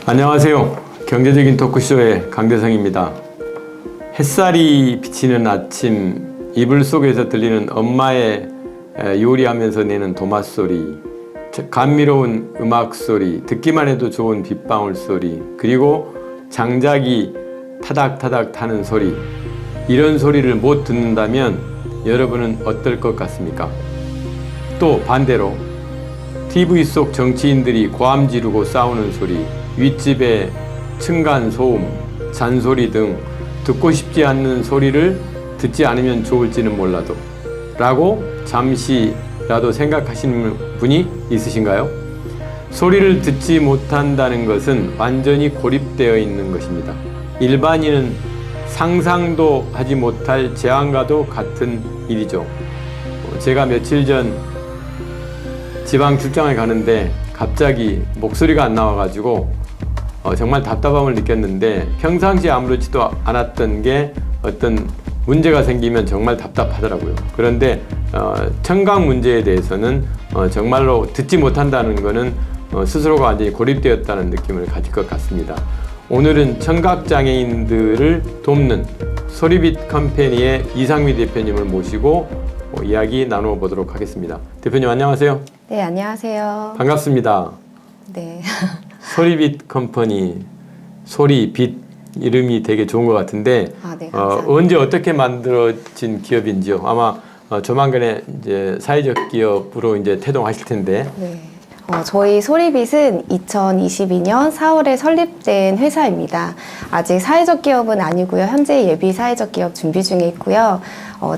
안녕하세요. 경제적인 토크쇼의 강대성입니다. 햇살이 비치는 아침, 이불 속에서 들리는 엄마의 요리하면서 내는 도맛 소리, 감미로운 음악 소리, 듣기만 해도 좋은 빗방울 소리, 그리고 장작이 타닥타닥 타는 소리, 이런 소리를 못 듣는다면 여러분은 어떨 것 같습니까? 또 반대로 TV 속 정치인들이 고함 지르고 싸우는 소리, 윗집의 층간소음, 잔소리 등 듣고 싶지 않는 소리를 듣지 않으면 좋을지는 몰라도 라고 잠시라도 생각하시는 분이 있으신가요? 소리를 듣지 못한다는 것은 완전히 고립되어 있는 것입니다. 일반인은 상상도 하지 못할 재앙과도 같은 일이죠. 제가 며칠 전 지방 출장을 가는데 갑자기 목소리가 안 나와가지고 정말 답답함을 느꼈는데, 평상시에 아무렇지도 않았던 게 어떤 문제가 생기면 정말 답답하더라고요. 그런데 청각 문제에 대해서는 정말로 듣지 못한다는 것은 스스로가 완전히 고립되었다는 느낌을 가질 것 같습니다. 오늘은 청각장애인들을 돕는 소리빛 컴퍼니의 이상미 대표님을 모시고 이야기 나누어 보도록 하겠습니다. 대표님 안녕하세요. 네, 안녕하세요. 반갑습니다. 네. 소리빛 컴퍼니, 소리빛 이름이 되게 좋은 것 같은데, 네, 감사합니다. 언제 어떻게 만들어진 기업인지요? 아마 조만간에 이제 사회적 기업으로 이제 태동하실 텐데. 네. 저희 소리빛은 2022년 4월에 설립된 회사입니다. 아직 사회적 기업은 아니고요. 현재 예비 사회적 기업 준비 중에 있고요.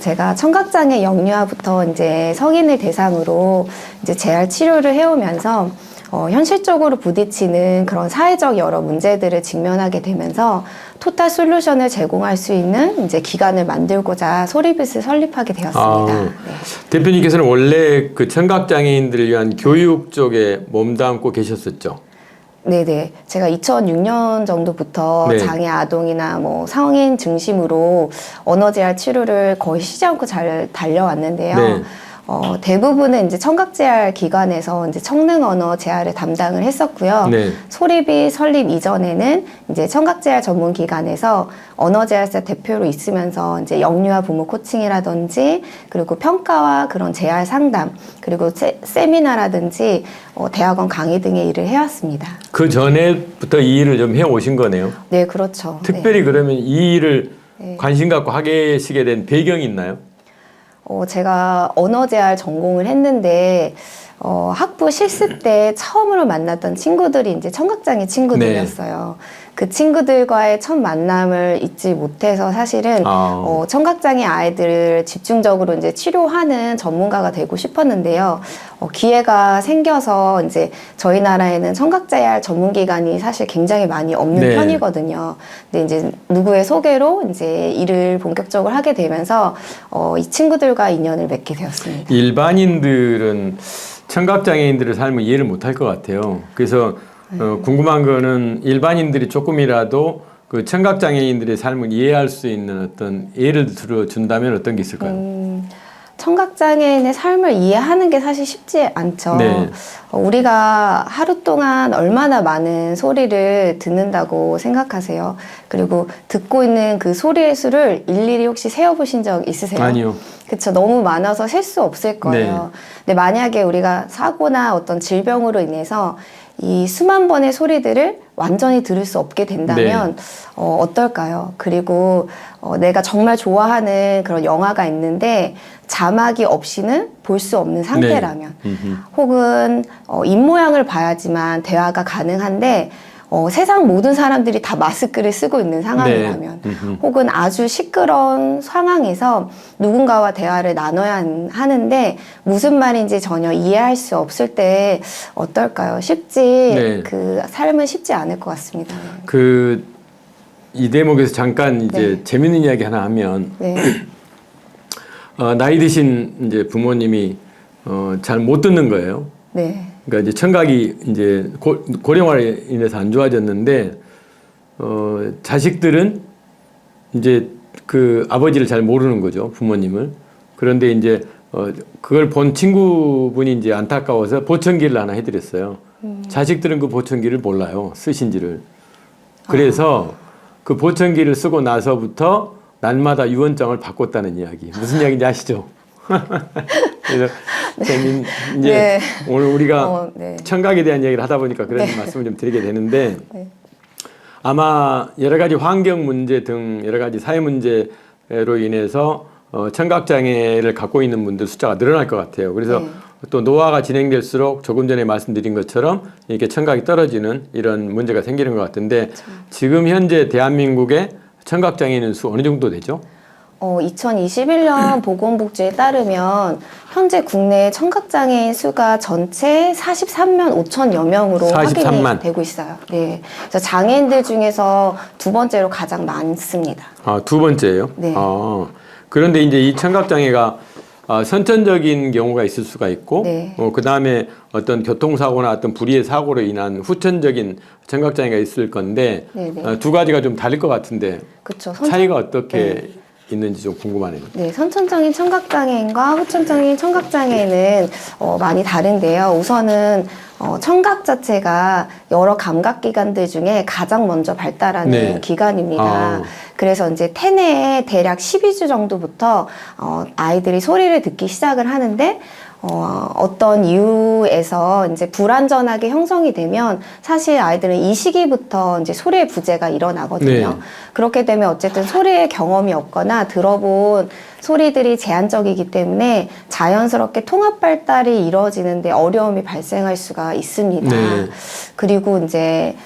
제가 청각장애 영유아부터 이제 성인을 대상으로 이제 재활 치료를 해오면서 현실적으로 부딪히는 그런 사회적 여러 문제들을 직면하게 되면서 토탈 솔루션을 제공할 수 있는 이제 기관을 만들고자 소리빛을 설립하게 되었습니다. 네. 대표님께서는 원래 그 청각장애인들을 위한 교육 쪽에 몸담고 계셨었죠? 네네. 제가 2006년 정도부터 네. 장애 아동이나 뭐 성인 중심으로 언어 재활 치료를 거의 쉬지 않고 잘 달려왔는데요. 네. 대부분은 이제 청각재활 기관에서 이제 청능 언어 재활을 담당을 했었고요. 네. 소리빛 설립 이전에는 이제 청각재활 전문 기관에서 언어재활사 대표로 있으면서 이제 영유아 부모 코칭이라든지 그리고 평가와 그런 재활 상담 그리고 세미나라든지 대학원 강의 등의 일을 해왔습니다. 그 전에부터 이 일을 좀 해오신 거네요. 네, 그렇죠. 특별히 네. 그러면 이 일을 네. 관심 갖고 하게 시게 된 배경이 있나요? 제가 언어재활 전공을 했는데 학부 실습 때 처음으로 만났던 친구들이 이제 청각장애 친구들이었어요. 그 친구들과의 첫 만남을 잊지 못해서 사실은 청각장애 아이들을 집중적으로 이제 치료하는 전문가가 되고 싶었는데요. 기회가 생겨서 이제 저희 나라에는 청각재활 전문기관이 사실 굉장히 많이 없는 네. 편이거든요. 근데 이제 누구의 소개로 이제 일을 본격적으로 하게 되면서 이 친구들과 인연을 맺게 되었습니다. 일반인들은 청각장애인들의 삶을 이해를 못할 것 같아요. 그래서 궁금한 거는 일반인들이 조금이라도 그 청각장애인들의 삶을 이해할 수 있는 어떤 예를 들어준다면 어떤 게 있을까요? 청각장애인의 삶을 이해하는 게 사실 쉽지 않죠. 네. 우리가 하루 동안 얼마나 많은 소리를 듣는다고 생각하세요? 그리고 듣고 있는 그 소리의 수를 일일이 혹시 세어보신 적 있으세요? 아니요. 그쵸. 너무 많아서 셀 수 없을 거예요. 네. 근데 만약에 우리가 사고나 어떤 질병으로 인해서 이 수만 번의 소리들을 완전히 들을 수 없게 된다면 어떨까요? 그리고 내가 정말 좋아하는 그런 영화가 있는데 자막이 없이는 볼 수 없는 상태라면 혹은 입모양을 봐야지만 대화가 가능한데 세상 모든 사람들이 다 마스크를 쓰고 있는 상황이라면 혹은 아주 시끄러운 상황에서 누군가와 대화를 나눠야 하는데 무슨 말인지 전혀 이해할 수 없을 때 어떨까요? 그 삶은 쉽지 않을 것 같습니다. 이 대목에서 잠깐 이제 재밌는 이야기 하나 하면 나이 드신 이제 부모님이 잘 못 듣는 거예요. 네. 그러니까 이제 청각이 이제 고령화로 인해서 안 좋아졌는데 자식들은 이제 그 아버지를 잘 모르는 거죠, 부모님을. 그런데 이제 그걸 본 친구분이 이제 안타까워서 보청기를 하나 해드렸어요. 자식들은 그 보청기를 몰라요. 쓰신지를. 그래서 그 보청기를 쓰고 나서부터 날마다 유언장을 바꿨다는 이야기. 무슨 이야기인지 아시죠? 그래서 이제 네. 오늘 우리가 네. 청각에 대한 이야기를 하다 보니까 그런 네. 말씀을 좀 드리게 되는데 네. 아마 여러 가지 환경 문제 등 여러 가지 사회 문제로 인해서 청각 장애를 갖고 있는 분들 숫자가 늘어날 것 같아요. 그래서 네. 또 노화가 진행될수록 조금 전에 말씀드린 것처럼 이렇게 청각이 떨어지는 이런 문제가 생기는 것 같은데 그렇죠. 지금 현재 대한민국의 청각 장애인 수 어느 정도 되죠? 2021년 보건복지에 따르면 현재 국내 청각장애인 수가 전체 43만 5천여 명으로 43만. 확인이 되고 있어요. 네. 그래서 장애인들 중에서 두 번째로 가장 많습니다. 아, 두 번째예요? 네. 그런데 이제 이 청각 장애가 선천적인 경우가 있을 수가 있고, 네. 그 다음에 어떤 교통사고나 어떤 불의의 사고로 인한 후천적인 청각 장애가 있을 건데, 네네. 두 가지가 좀 다를 것 같은데, 그렇죠. 차이가 어떻게 네. 있는지 좀 궁금하네요. 네, 선천적인 청각장애인과 후천적인 청각장애는 많이 다른데요. 우선은 청각 자체가 여러 감각기관들 중에 가장 먼저 발달하는 네. 기관입니다. 그래서 이제 태내에 대략 12주 정도부터 아이들이 소리를 듣기 시작을 하는데 어떤 이유에서 이제 불완전하게 형성이 되면 사실 아이들은 이 시기부터 이제 소리의 부재가 일어나거든요. 네. 그렇게 되면 어쨌든 소리의 경험이 없거나 들어본 소리들이 제한적이기 때문에 자연스럽게 통합 발달이 이루어지는데 어려움이 발생할 수가 있습니다. 네. 그리고 이제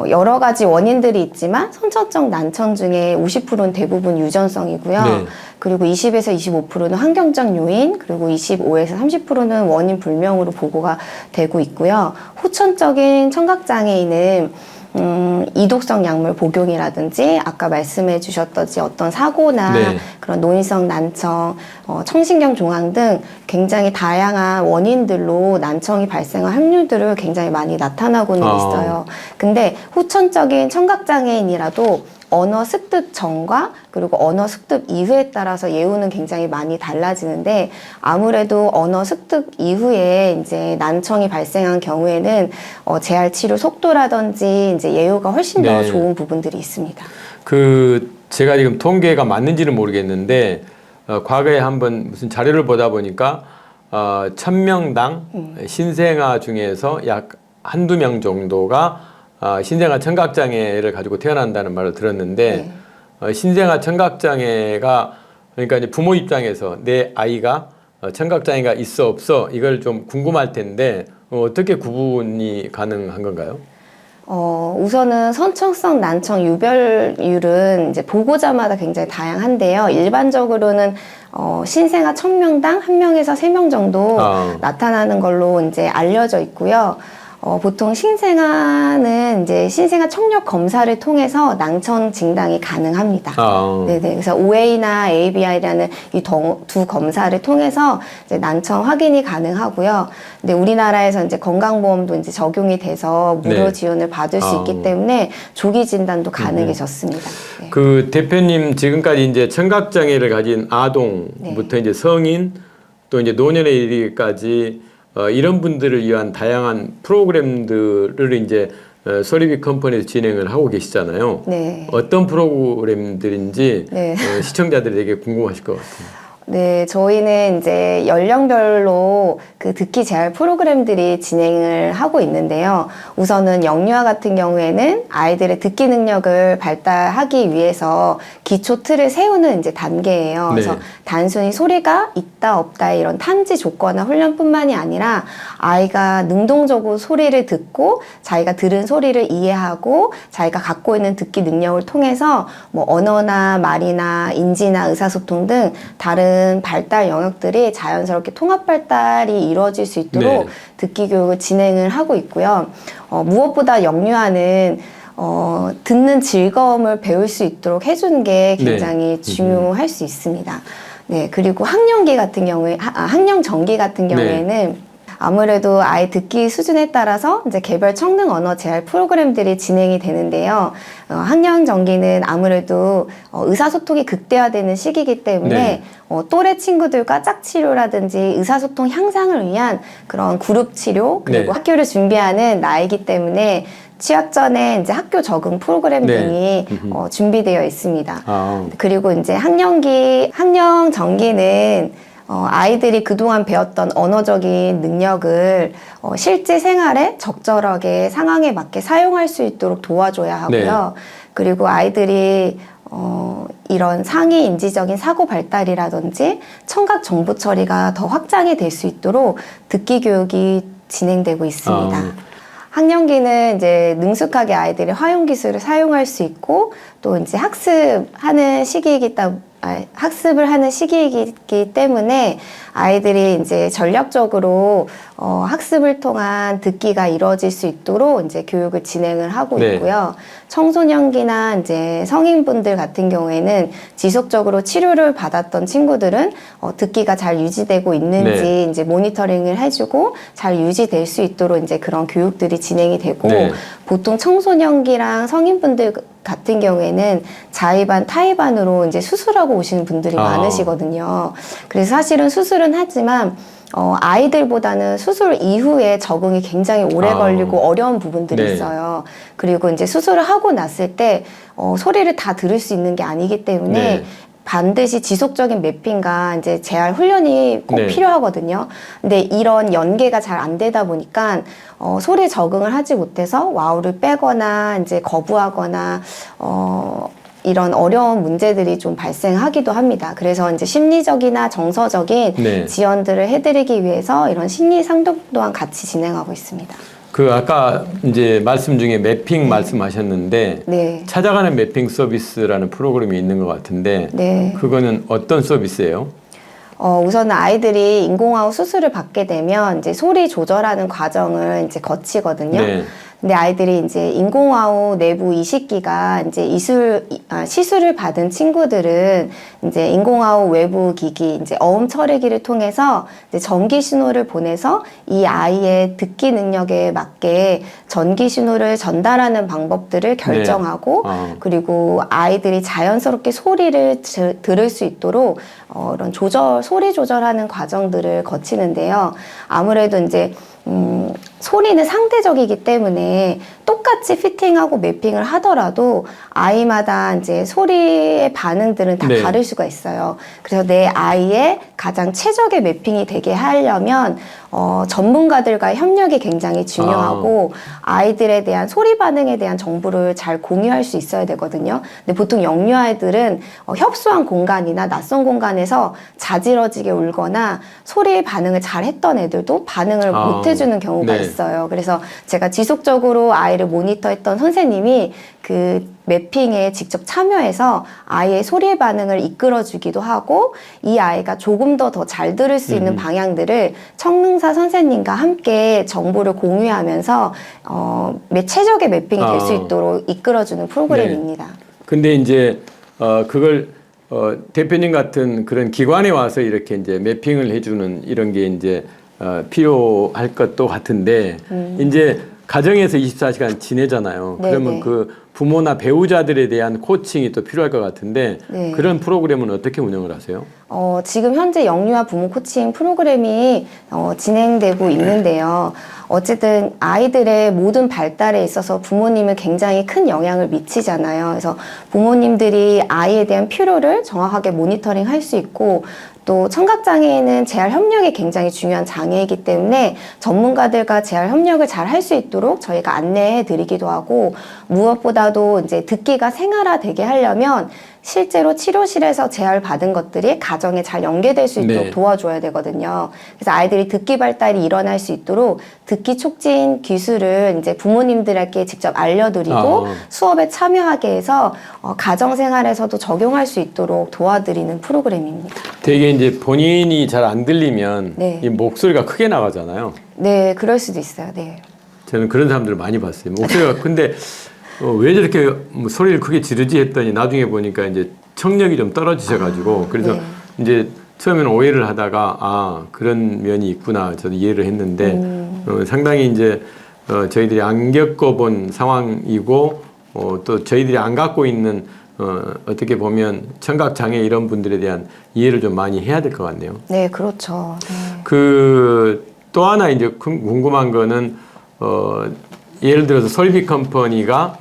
여러 가지 원인들이 있지만 선천적 난청 중에 50%는 대부분 유전성이고요. 네. 그리고 20에서 25%는 환경적 요인, 그리고 25에서 30%는 원인 불명으로 보고가 되고 있고요. 후천적인 청각장애인은 이독성 약물 복용이라든지 아까 말씀해 주셨듯이 어떤 사고나 네. 그런 노인성 난청, 청신경 종양 등 굉장히 다양한 원인들로 난청이 발생할 확률들을 굉장히 많이 나타나고는 있어요. 근데 후천적인 청각장애인이라도 언어 습득 전과 그리고 언어 습득 이후에 따라서 예후는 굉장히 많이 달라지는데 아무래도 언어 습득 이후에 이제 난청이 발생한 경우에는 재활 치료 속도라든지 이제 예후가 훨씬 더 네. 좋은 부분들이 있습니다. 제가 지금 통계가 맞는지는 모르겠는데 과거에 한번 무슨 자료를 보다 보니까 1000명당 신생아 중에서 약 한두 명 정도가 신생아 청각장애를 가지고 태어난다는 말을 들었는데 신생아 청각장애가 그러니까 이제 부모 입장에서 내 아이가 청각장애가 있어 없어 이걸 좀 궁금할 텐데 어떻게 구분이 가능한 건가요? 우선은 선천성 난청 유별률은 이제 보고자마다 굉장히 다양한데요. 일반적으로는 신생아 1000명당 1명에서 3명 정도 나타나는 걸로 이제 알려져 있고요. 보통 신생아는 이제 신생아 청력 검사를 통해서 난청 진단이 가능합니다. 네네. 그래서 OA나 ABI라는 이 두 검사를 통해서 이제 난청 확인이 가능하고요. 근데 우리나라에서 이제 건강보험도 이제 적용이 돼서 무료 네. 지원을 받을 수 있기 때문에 조기 진단도 가능해졌습니다. 네. 그 대표님 지금까지 이제 청각장애를 가진 아동부터 이제 성인 또 이제 노년에 이르기까지 이런 분들을 위한 다양한 프로그램들을 이제 소리비 컴퍼니에서 진행을 하고 계시잖아요. 네. 어떤 프로그램들인지 네. 시청자들이 되게 궁금하실 것 같아요. 네, 저희는 이제 연령별로 그 듣기 재활 프로그램들이 진행을 하고 있는데요. 우선은 영유아 같은 경우에는 아이들의 듣기 능력을 발달하기 위해서 기초 틀을 세우는 이제 단계예요. 네. 그래서 단순히 소리가 있다 없다 이런 탐지 조건이나 훈련뿐만이 아니라 아이가 능동적으로 소리를 듣고 자기가 들은 소리를 이해하고 자기가 갖고 있는 듣기 능력을 통해서 뭐 언어나 말이나 인지나 의사소통 등 다른 발달 영역들이 자연스럽게 통합 발달이 이루어질 수 있도록 네. 듣기 교육을 진행을 하고 있고요. 무엇보다 영유아는 듣는 즐거움을 배울 수 있도록 해주는 게 굉장히 중요할 수 있습니다. 네, 그리고 학령기 같은 경우에, 학령 전기 같은 경우에는 아무래도 아이 듣기 수준에 따라서 이제 개별 청능 언어 재활 프로그램들이 진행이 되는데요. 학령 정기는 아무래도 의사소통이 극대화되는 시기이기 때문에 네. 또래 친구들과 짝치료라든지 의사소통 향상을 위한 그런 그룹 치료 그리고 네. 학교를 준비하는 나이기 때문에 취학 전에 이제 학교 적응 프로그램 네. 등이 준비되어 있습니다. 아, 그리고 이제 학령 정기는 아이들이 그동안 배웠던 언어적인 능력을 실제 생활에 적절하게 상황에 맞게 사용할 수 있도록 도와줘야 하고요. 네. 그리고 아이들이 이런 상위 인지적인 사고 발달이라든지 청각 정보 처리가 더 확장이 될 수 있도록 듣기 교육이 진행되고 있습니다. 학령기는 이제 능숙하게 아이들이 화용 기술을 사용할 수 있고 또 이제 학습을 하는 시기이기 때문에 아이들이 이제 전략적으로 학습을 통한 듣기가 이루어질 수 있도록 이제 교육을 진행을 하고 네. 있고요. 청소년기나 이제 성인분들 같은 경우에는 지속적으로 치료를 받았던 친구들은 듣기가 잘 유지되고 있는지 네. 이제 모니터링을 해주고 잘 유지될 수 있도록 이제 그런 교육들이 진행이 되고 네. 보통 청소년기랑 성인분들 같은 경우에는 자의반, 타의반으로 이제 수술하고 오시는 분들이 많으시거든요. 그래서 사실은 수술은 하지만 아이들보다는 수술 이후에 적응이 굉장히 오래 걸리고 어려운 부분들이 네. 있어요. 그리고 이제 수술을 하고 났을 때 소리를 다 들을 수 있는 게 아니기 때문에 네. 반드시 지속적인 매핑과 이제 재활 훈련이 꼭 네. 필요하거든요. 근데 이런 연계가 잘 안 되다 보니까 소리 적응을 하지 못해서 와우를 빼거나 이제 거부하거나 이런 어려운 문제들이 좀 발생하기도 합니다. 그래서 이제 심리적이나 정서적인 네. 지원들을 해드리기 위해서 이런 심리 상담 또한 같이 진행하고 있습니다. 그 아까 이제 말씀 중에 매핑 말씀하셨는데 네. 찾아가는 매핑 서비스라는 프로그램이 있는 것 같은데 네. 그거는 어떤 서비스예요? 우선 아이들이 인공아웃 수술을 받게 되면 이제 소리 조절하는 과정을 이제 거치거든요. 네. 근데 아이들이 이제 인공아웃 내부 이식기가 이제 시술을 받은 친구들은 이제 인공아웃 외부 기기, 이제 어음 처리기를 통해서 이제 전기 신호를 보내서 이 아이의 듣기 능력에 맞게 전기 신호를 전달하는 방법들을 결정하고 그리고 아이들이 자연스럽게 소리를 들을 수 있도록 이런 소리 조절하는 과정들을 거치는데요. 아무래도 이제 소리는 상대적이기 때문에 똑같이 피팅하고 매핑을 하더라도 아이마다 이제 소리의 반응들은 다 네. 다를 수가 있어요. 그래서 내 아이의 가장 최적의 매핑이 되게 하려면 전문가들과의 협력이 굉장히 중요하고 아이들에 대한 소리 반응에 대한 정보를 잘 공유할 수 있어야 되거든요. 근데 보통 영유 아이들은 협소한 공간이나 낯선 공간에서 자지러지게 울거나 소리의 반응을 잘 했던 애들도 반응을 못 해주는 경우가 네. 있어요. 그래서 제가 지속적으로 아이를 모니터했던 선생님이 그 매핑에 직접 참여해서 아이의 소리의 반응을 이끌어주기도 하고 이 아이가 조금 더 잘 들을 수 있는 방향들을 청능사 선생님과 함께 정보를 공유하면서 최적의 매핑이 될 수 있도록 이끌어주는 프로그램입니다. 근데 이제 그걸 대표님 같은 그런 기관에 와서 이렇게 이제 매핑을 해주는 이런 게 이제 필요할 것도 같은데 이제 가정에서 24시간 지내잖아요. 네, 그러면 네. 그 부모나 배우자들에 대한 코칭이 또 필요할 것 같은데 네. 그런 프로그램은 어떻게 운영을 하세요? 지금 현재 영유아 부모 코칭 프로그램이 진행되고 있는데요. 어쨌든 아이들의 모든 발달에 있어서 부모님은 굉장히 큰 영향을 미치잖아요. 그래서 부모님들이 아이에 대한 필요를 정확하게 모니터링 할 수 있고 또 청각장애인은 재활 협력이 굉장히 중요한 장애이기 때문에 전문가들과 재활 협력을 잘 할 수 있도록 저희가 안내해 드리기도 하고 무엇보다도 이제 듣기가 생활화되게 하려면 실제로 치료실에서 재활 받은 것들이 가정에 잘 연계될 수 있도록 네. 도와줘야 되거든요. 그래서 아이들이 듣기 발달이 일어날 수 있도록 듣기 촉진 기술을 이제 부모님들에게 직접 알려드리고 수업에 참여하게 해서 가정 생활에서도 적용할 수 있도록 도와드리는 프로그램입니다. 되게 이제 본인이 잘 안 들리면 네. 이 목소리가 크게 나가잖아요. 네, 그럴 수도 있어요. 네. 저는 그런 사람들을 많이 봤어요. 목소리가 근데 왜 저렇게 뭐 소리를 크게 지르지 했더니 나중에 보니까 이제 청력이 좀 떨어지셔가지고 그래서 네. 이제 처음에는 오해를 하다가 그런 면이 있구나 저도 이해를 했는데 상당히 이제 저희들이 안 겪어본 상황이고 또 저희들이 안 갖고 있는 어떻게 보면 청각 장애 이런 분들에 대한 이해를 좀 많이 해야 될 것 같네요. 네, 그렇죠. 네. 또 하나 이제 궁금한 거는 예를 들어서 솔비 컴퍼니가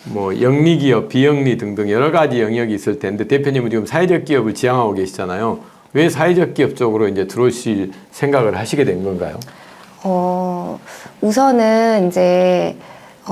뭐 영리 기업, 비영리 등등 여러 가지 영역이 있을 텐데 대표님은 지금 사회적 기업을 지향하고 계시잖아요. 왜 사회적 기업 쪽으로 이제 들어오실 생각을 하시게 된 건가요? 우선은 이제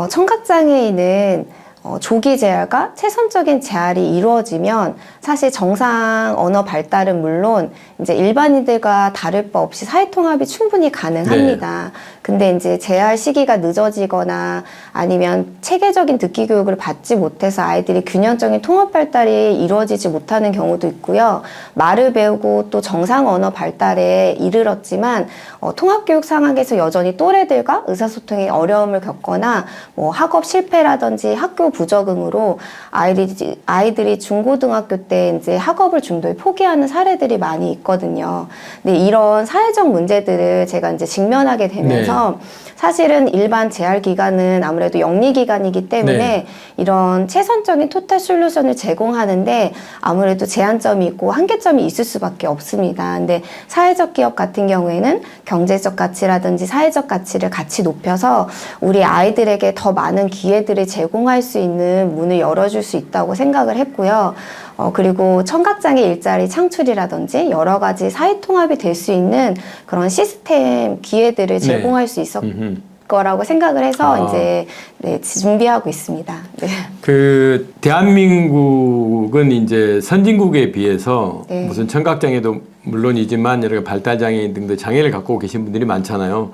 청각장애인은 조기 재활과 최선적인 재활이 이루어지면 사실 정상 언어 발달은 물론 이제 일반인들과 다를 바 없이 사회통합이 충분히 가능합니다. 네. 근데 이제 재활 시기가 늦어지거나 아니면 체계적인 듣기 교육을 받지 못해서 아이들이 균형적인 통합 발달이 이루어지지 못하는 경우도 있고요. 말을 배우고 또 정상 언어 발달에 이르렀지만 통합 교육 상황에서 여전히 또래들과 의사소통에 어려움을 겪거나 뭐 학업 실패라든지 학교 부적응으로 아이들이 중고등학교 때 이제 학업을 중도에 포기하는 사례들이 많이 있거든요. 근데 이런 사회적 문제들을 제가 이제 직면하게 되면서 사실은 일반 재활 기관은 아무래도 영리 기관이기 때문에 이런 최선적인 토탈 솔루션을 제공하는데 아무래도 제한점이 있고 한계점이 있을 수밖에 없습니다. 근데 사회적 기업 같은 경우에는 경제적 가치라든지 사회적 가치를 같이 높여서 우리 아이들에게 더 많은 기회들을 제공할 수 있는 문을 열어줄 수 있다고 생각을 했고요. 그리고 청각장애 일자리 창출이라든지 여러 가지 사회통합이 될 수 있는 그런 시스템 기회들을 제공할 수 있을 거라고 생각을 해서 이제 준비하고 있습니다. 네. 대한민국은 이제 선진국에 비해서 무슨 청각장애도 물론이지만 여러 발달장애인 등의 장애를 갖고 계신 분들이 많잖아요.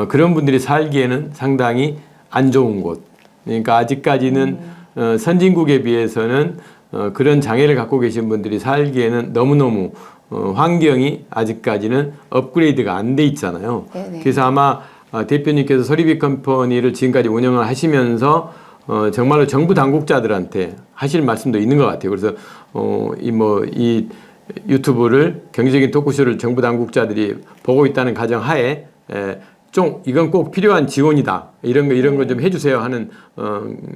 그런 분들이 살기에는 상당히 안 좋은 곳. 그러니까 아직까지는 선진국에 비해서는 그런 장애를 갖고 계신 분들이 살기에는 너무너무 환경이 아직까지는 업그레이드가 안 돼 있잖아요. 네네. 그래서 아마 대표님께서 소리비 컴퍼니를 지금까지 운영을 하시면서 정말로 정부 당국자들한테 하실 말씀도 있는 것 같아요. 그래서 이 유튜브를 경제적인 토크쇼를 정부 당국자들이 보고 있다는 가정하에 좀 이건 꼭 필요한 지원이다. 이런 거 좀 해주세요 하는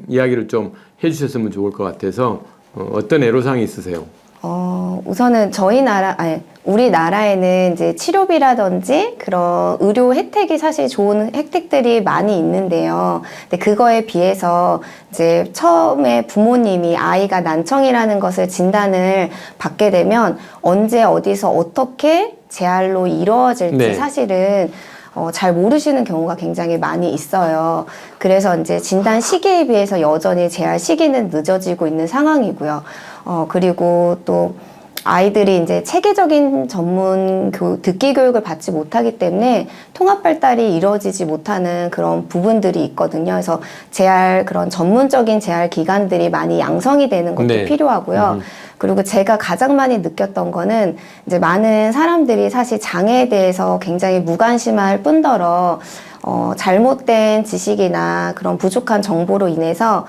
이야기를 좀 해주셨으면 좋을 것 같아서 어떤 애로사항이 있으세요? 우선은 우리나라에는 이제 치료비라든지 그런 의료 혜택이 사실 좋은 혜택들이 많이 있는데요. 근데 그거에 비해서 이제 처음에 부모님이 아이가 난청이라는 것을 진단을 받게 되면 언제 어디서 어떻게 재활로 이루어질지 사실은 잘 모르시는 경우가 굉장히 많이 있어요. 그래서 이제 진단 시기에 비해서 여전히 재활 시기는 늦어지고 있는 상황이고요. 그리고 또 아이들이 이제 체계적인 전문 듣기 교육을 받지 못하기 때문에 통합 발달이 이루어지지 못하는 그런 부분들이 있거든요. 그래서 그런 전문적인 재활 기관들이 많이 양성이 되는 것도 필요하고요. 그리고 제가 가장 많이 느꼈던 거는 이제 많은 사람들이 사실 장애에 대해서 굉장히 무관심할 뿐더러 잘못된 지식이나 그런 부족한 정보로 인해서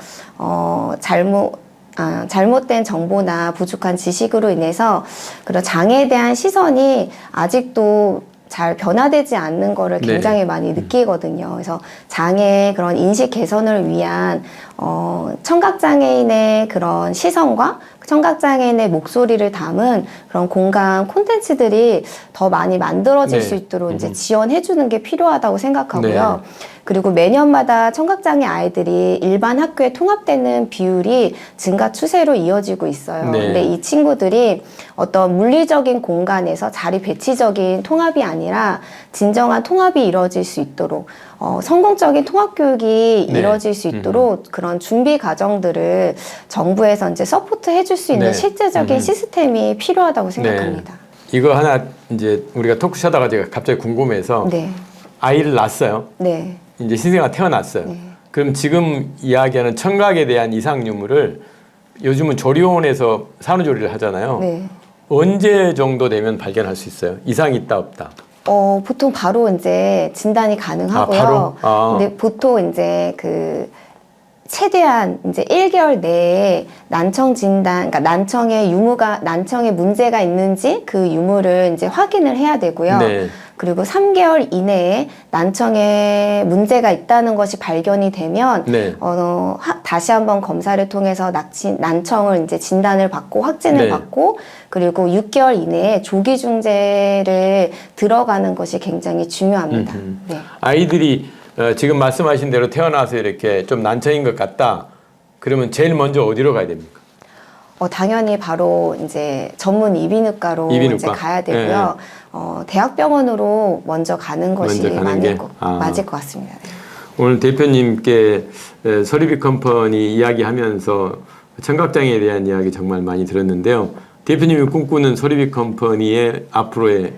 잘못된 정보나 부족한 지식으로 인해서 그런 장애에 대한 시선이 아직도 잘 변화되지 않는 거를 굉장히 많이 느끼거든요. 그래서 장애의 그런 인식 개선을 위한 청각장애인의 그런 시선과 청각장애인의 목소리를 담은 그런 공감 콘텐츠들이 더 많이 만들어질 수 있도록 이제 지원해주는 게 필요하다고 생각하고요. 그리고 매년마다 청각장애 아이들이 일반 학교에 통합되는 비율이 증가 추세로 이어지고 있어요. 근데 이 친구들이 어떤 물리적인 공간에서 자리 배치적인 통합이 아니라 진정한 통합이 이루어질 수 있도록 성공적인 통합 교육이 이루어질 수 있도록 그런 준비 과정들을 정부에서 이제 서포트 해줄 수 있는 실제적인 시스템이 필요하다고 생각합니다. 이거 하나 이제 우리가 토크쇼 하다가 제가 갑자기 궁금해서 아이를 낳았어요. 이제 신생아가 태어났어요. 그럼 지금 이야기하는 청각에 대한 이상 유무를 요즘은 조리원에서 산후조리를 하잖아요. 언제 정도 되면 발견할 수 있어요? 이상이 있다 없다? 보통 바로 이제 진단이 가능하고요. 바로? 근데 보통 이제 최대한 이제 1개월 내에 난청 진단, 그러니까 난청에 문제가 있는지 그 유무를 이제 확인을 해야 되고요. 네. 그리고 3개월 이내에 난청에 문제가 있다는 것이 발견이 되면 네. 다시 한번 검사를 통해서 난청을 이제 진단을 받고 확진을 네. 받고 그리고 6개월 이내에 조기 중재를 들어가는 것이 굉장히 중요합니다. 네. 아이들이 지금 말씀하신 대로 태어나서 이렇게 좀 난청인 것 같다. 그러면 제일 먼저 어디로 가야 됩니까? 당연히 바로 이제 전문 이비인후과로 이비인후과. 이제 가야 되고요. 대학병원으로 먼저 가는 것이 먼저 가는 게? 맞을 것 같습니다. 네. 오늘 대표님께 소리비 컴퍼니 이야기하면서 청각장애에 대한 이야기 정말 많이 들었는데요. 대표님이 꿈꾸는 소리비 컴퍼니의 앞으로의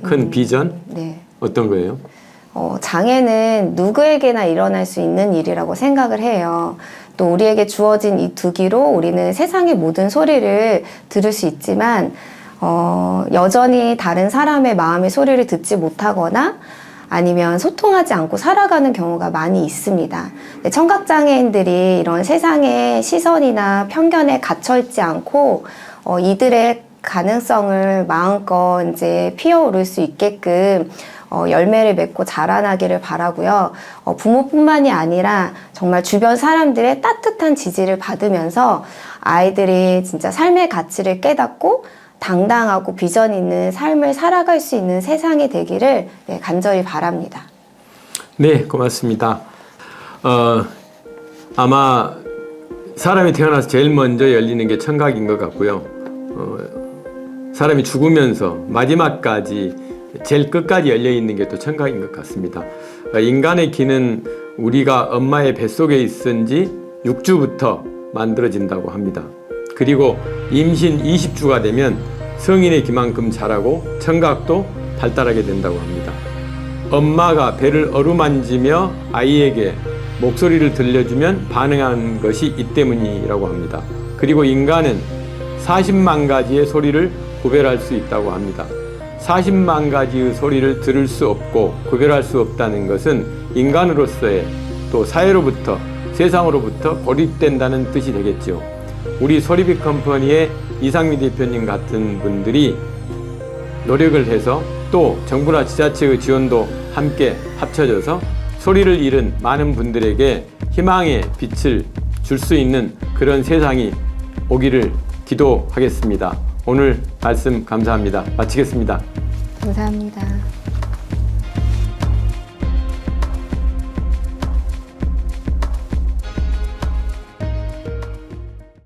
큰 비전 네. 어떤 거예요? 장애는 누구에게나 일어날 수 있는 일이라고 생각을 해요. 또 우리에게 주어진 이 두 귀로 우리는 세상의 모든 소리를 들을 수 있지만 여전히 다른 사람의 마음의 소리를 듣지 못하거나 아니면 소통하지 않고 살아가는 경우가 많이 있습니다. 청각장애인들이 이런 세상의 시선이나 편견에 갇혀있지 않고 이들의 가능성을 마음껏 이제 피어오를 수 있게끔 열매를 맺고 자라나기를 바라고요. 부모뿐만이 아니라 정말 주변 사람들의 따뜻한 지지를 받으면서 아이들이 진짜 삶의 가치를 깨닫고 당당하고 비전 있는 삶을 살아갈 수 있는 세상이 되기를 간절히 바랍니다. 네, 고맙습니다. 아마 사람이 태어나서 제일 먼저 열리는 게 청각인 것 같고요. 사람이 죽으면서 마지막까지 제일 끝까지 열려 있는 게 또 청각인 것 같습니다. 인간의 귀는 우리가 엄마의 뱃속에 있은 지 6주부터 만들어진다고 합니다. 그리고 임신 20주가 되면 성인의 귀만큼 자라고 청각도 발달하게 된다고 합니다. 엄마가 배를 어루만지며 아이에게 목소리를 들려주면 반응하는 것이 이 때문이라고 합니다. 그리고 인간은 40만 가지의 소리를 구별할 수 있다고 합니다. 40만 가지의 소리를 들을 수 없고 구별할 수 없다는 것은 인간으로서의 또 사회로부터 세상으로부터 고립된다는 뜻이 되겠죠. 우리 소리비 컴퍼니의 이상미 대표님 같은 분들이 노력을 해서 또 정부나 지자체의 지원도 함께 합쳐져서 소리를 잃은 많은 분들에게 희망의 빛을 줄 수 있는 그런 세상이 오기를 기도하겠습니다. 오늘 말씀 감사합니다. 마치겠습니다. 감사합니다.